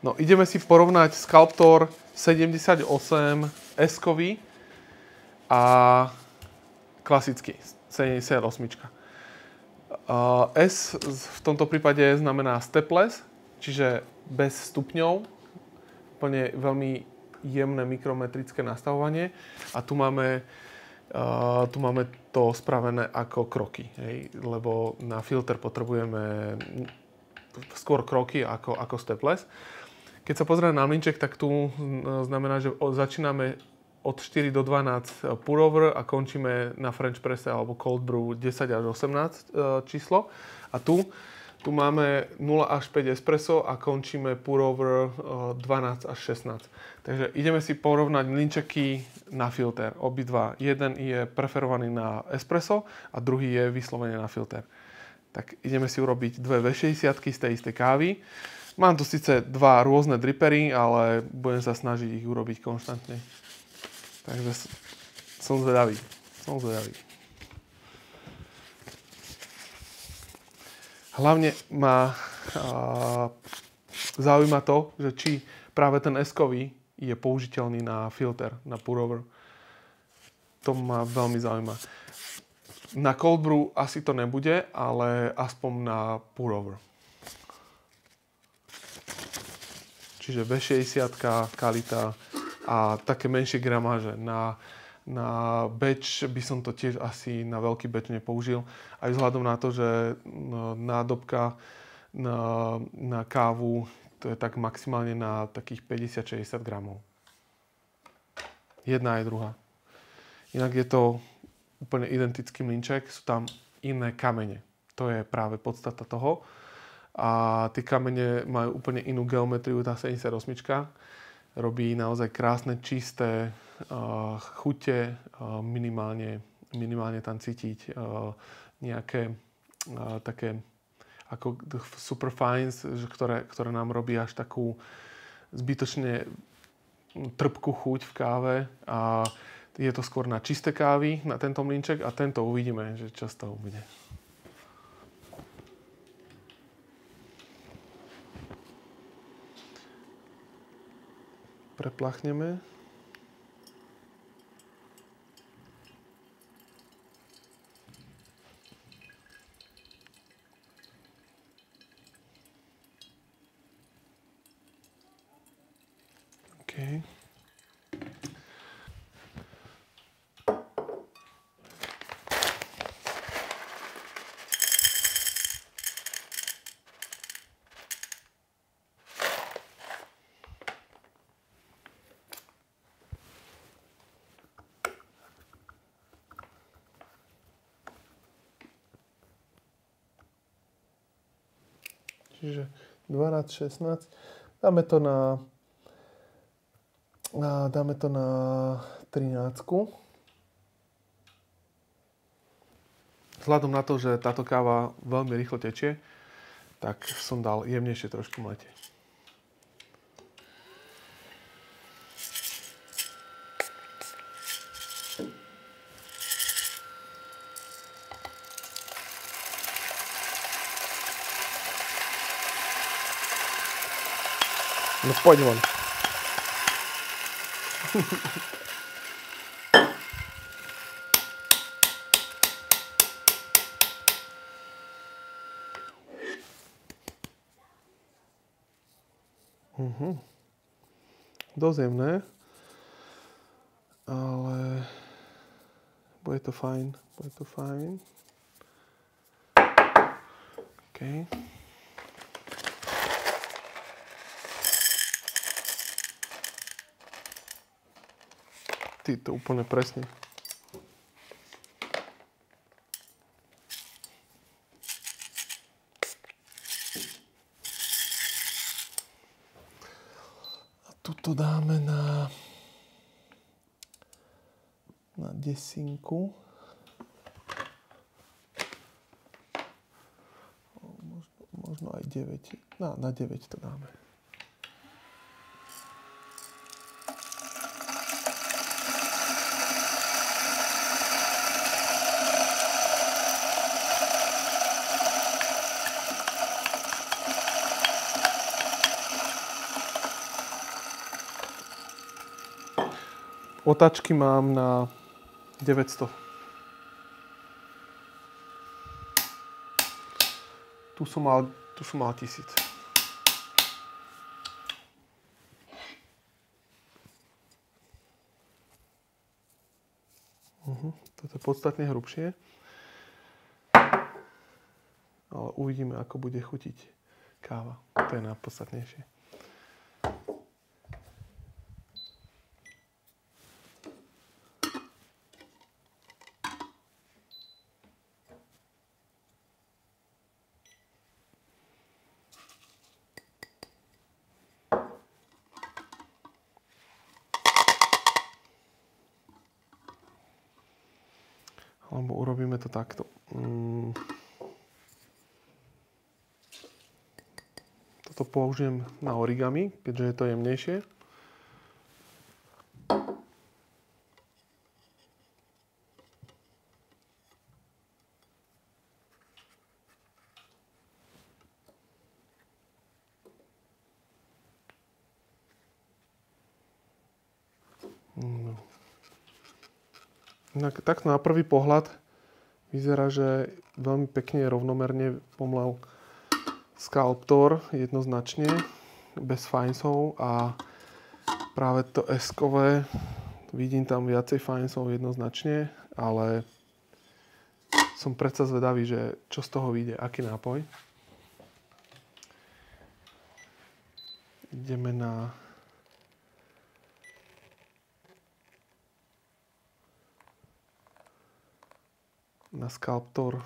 No, ideme si porovnať Sculptor 78 S-kový a klasický 78. S v tomto prípade znamená stepless, čiže bez stupňov, úplne veľmi jemné mikrometrické nastavovanie a tu máme to spravené ako kroky, hej? Lebo na filter potrebujeme skôr kroky ako stepless. Keď sa pozrieme na mlynček, tak tu znamená, že začíname od 4 do 12 pour-over a končíme na French presse alebo cold brew 10 až 18 číslo. A tu máme 0 až 5 espresso a končíme pour-over 12 až 16. Takže ideme si porovnať mlynčeky na filter. Obidva. Jeden je preferovaný na espresso a druhý je vyslovene na filter. Tak ideme si urobiť dve V60 z tej istej kávy. Mám tu síce dva rôzne drippery, ale budem sa snažiť ich urobiť konštantne. Takže som zvedavý. Hlavne ma zaujíma to, že či práve ten S-kový je použiteľný na filter, na pour-over. To ma veľmi zaujíma. Na cold brew asi to nebude, ale aspoň na pour-over. Čiže V60, kalita a také menšie gramáže. Na batch by som to tiež asi na veľký batch nepoužil. Aj vzhľadom na to, že nádobka na kávu to je tak maximálne na takých 50-60 gramov. Jedna aj druhá. Inak je to úplne identický mlynček, sú tam iné kamene. To je práve podstata toho. A tie kamene majú úplne inú geometriu, tá 78. Robí naozaj krásne, čisté chute, minimálne tam cítiť nejaké také ako superfines, ktoré nám robí až takú zbytočne trpkú chuť v káve a je to skôr na čisté kávy, na tento mlynček a tento uvidíme, že čo z toho bude. Preplachneme. OK. Čiže 12, 16. Dáme to na 13. Vzhľadom na to, že táto káva veľmi rýchlo tečie, tak som dal jemnejšie trošku mlete. No poď von. Dosť jemné, ale bude to fajn. OK. Ty to úplne presne. A tuto dáme na 10. Možno aj 9. Na 9 to dáme. Otáčky mám na 900. Tu som mal 1000. Toto je podstatne hrubšie. Ale uvidíme, ako bude chutiť káva. To je najpodstatnejšie. Alebo urobíme to takto. Toto použijem na origami, keďže je to jemnejšie. No. Takto na prvý pohľad vyzerá, že veľmi pekne rovnomerne pomlel Sculptor jednoznačne, bez finesov, a práve to S-kové, vidím tam viacej finesov jednoznačne, ale som predsa zvedavý, že čo z toho vyjde, aký nápoj. Ideme na Sculptor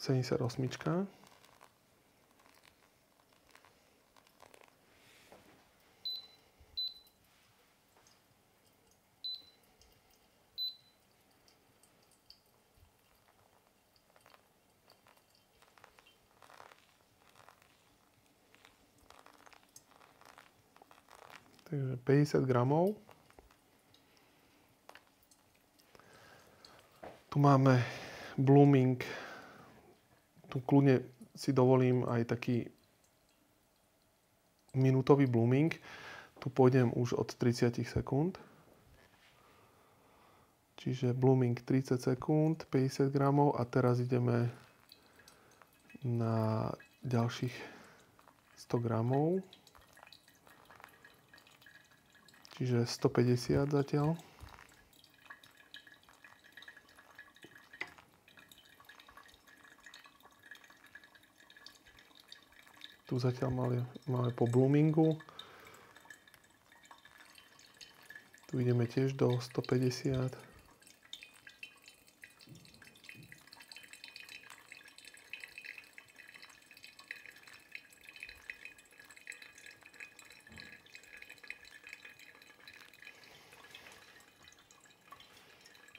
78. Takže 50 gramov. Tu máme blooming. Tu kľudne si dovolím aj taký minútový blooming. Tu pôjdem už od 30 sekúnd. Čiže blooming 30 sekúnd, 50 gramov, a teraz ideme na ďalších 100 gramov. Čiže 150 zatiaľ. Tu zatiaľ máme po bloomingu. Tu ideme tiež do 150.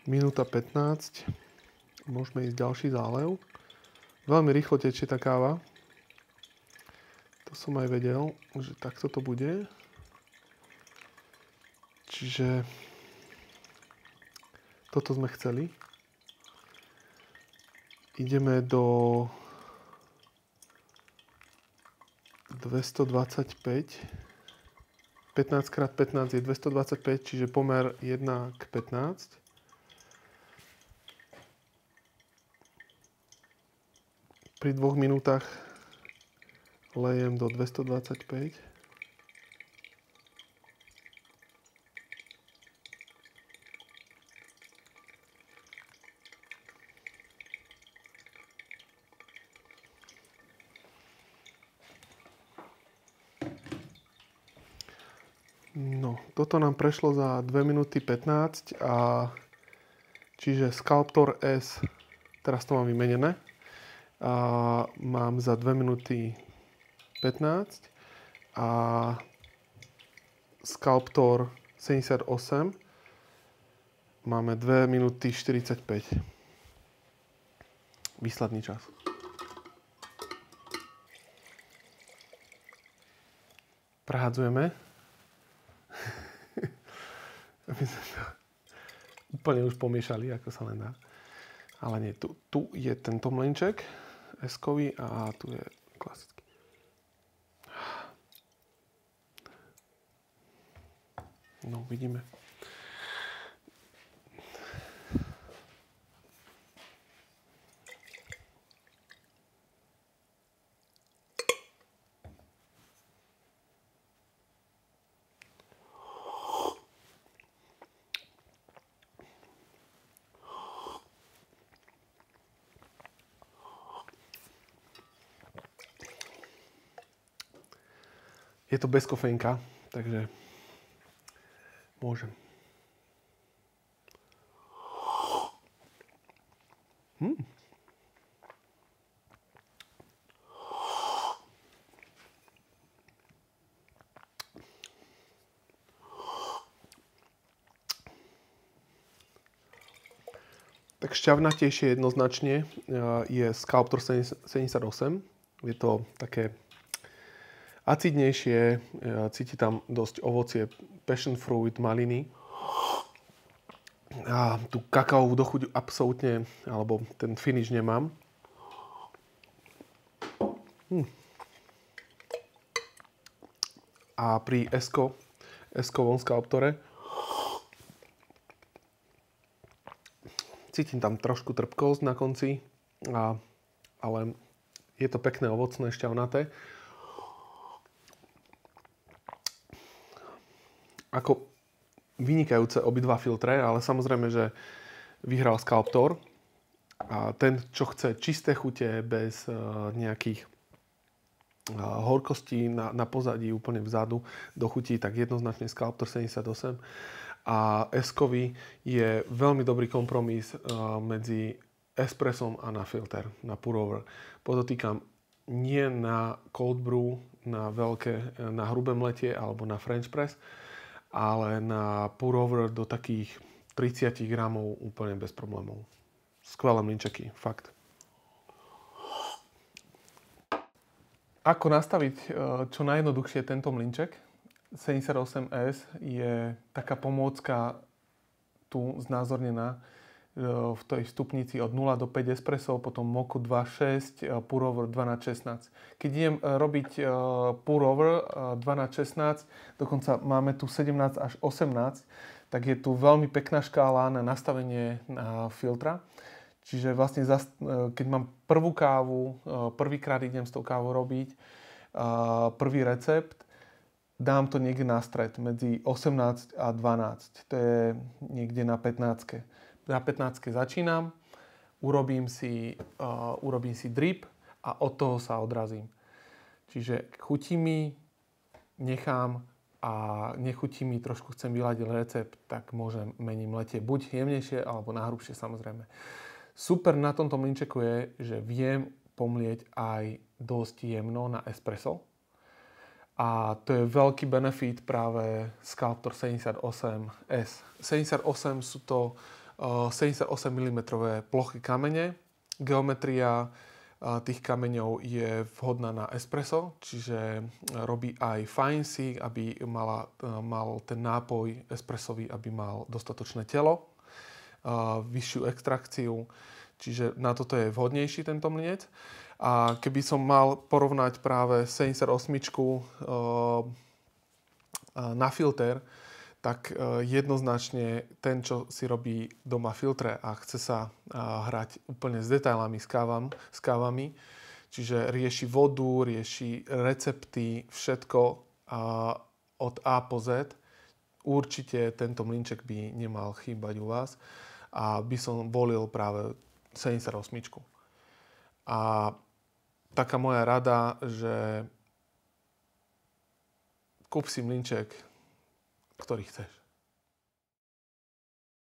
Minúta 15. Môžeme ísť ďalší zálev. Veľmi rýchlo tečie tá káva. To som aj vedel, že takto to bude. Čiže toto sme chceli. Ideme do 225. 15x15 je 225, čiže pomer 1:15. Pri 2 minútach lejem do 225. No, toto nám prešlo za 2 minúty 15, a čiže Sculptor S, teraz to mám vymenené, a mám za 2 minúty 15, a Sculptor 78 máme 2 minúty 45. Výsledný čas. Prehádzujeme. Aby sme to úplne už pomiešali, ako sa len dá. Ale nie, tu je tento mlynček S-kový a tu je klasický. No, vidíme. Je to bez kofeinka, takže môžem. Tak šťavnatejšie jednoznačne je Sculptor 78. Je to také acidnejšie, cíti tam dosť ovocie, passion fruit, maliny. A tú kakaovú dochuť absolútne, alebo ten finish nemám. A pri Eskovom Sculptore cítim tam trošku trpkosť na konci, ale je to pekné, ovocné, šťavnaté. Ako vynikajúce obidva filtre, ale samozrejme, že vyhral Sculptor. A ten, čo chce čisté chute bez nejakých horkostí na pozadí, úplne vzadu do chutí, tak jednoznačne Sculptor 78. A S-kový je veľmi dobrý kompromis medzi espressom a na filter, na pour-over. Podotýkam, nie na cold brew, na hrubé mletie alebo na French press, ale na pour-over do takých 30 gramov úplne bez problémov. Skvelé mlynčeky, fakt. Ako nastaviť čo najjednoduchšie tento mlynček? 78S je taká pomôcka tu znázornená v tej stupnici od 0 do 5 espresso, potom Moku 2.6, pour-over 12.16. Keď idem robiť pour-over 12.16, dokonca máme tu 17 až 18, tak je tu veľmi pekná škála na nastavenie filtra. Čiže vlastne keď mám prvú kávu, prvýkrát idem s tou kávou robiť, prvý recept, dám to niekde na stred, medzi 18 a 12. To je niekde na 15. Na 15 začínam, urobím si drip a od toho sa odrazím. Čiže chutí mi, nechám a nechutí mi, trošku chcem vyladiť recept, tak môžem mením letie. Buď jemnejšie, alebo na hrubšie, samozrejme. Super na tomto mlynčeku je, že viem pomlieť aj dosť jemno na espresso. A to je veľký benefit práve Sculptor 78S. 78 sú to 78 mm plochy kamene. Geometria tých kameňov je vhodná na espresso, čiže robí aj fine sieg, aby mal ten nápoj espressový, aby mal dostatočné telo, vyššiu extrakciu, čiže na toto je vhodnejší tento mlynec. A keby som mal porovnať práve 78 na filter, tak jednoznačne ten, čo si robí doma filtre a chce sa hrať úplne s detailami s kávami, čiže rieši vodu, rieši recepty, všetko od A po Z, určite tento mlynček by nemal chýbať u vás a by som volil práve 78. A taká moja rada, že kúp si mlynček, ktorý chceš.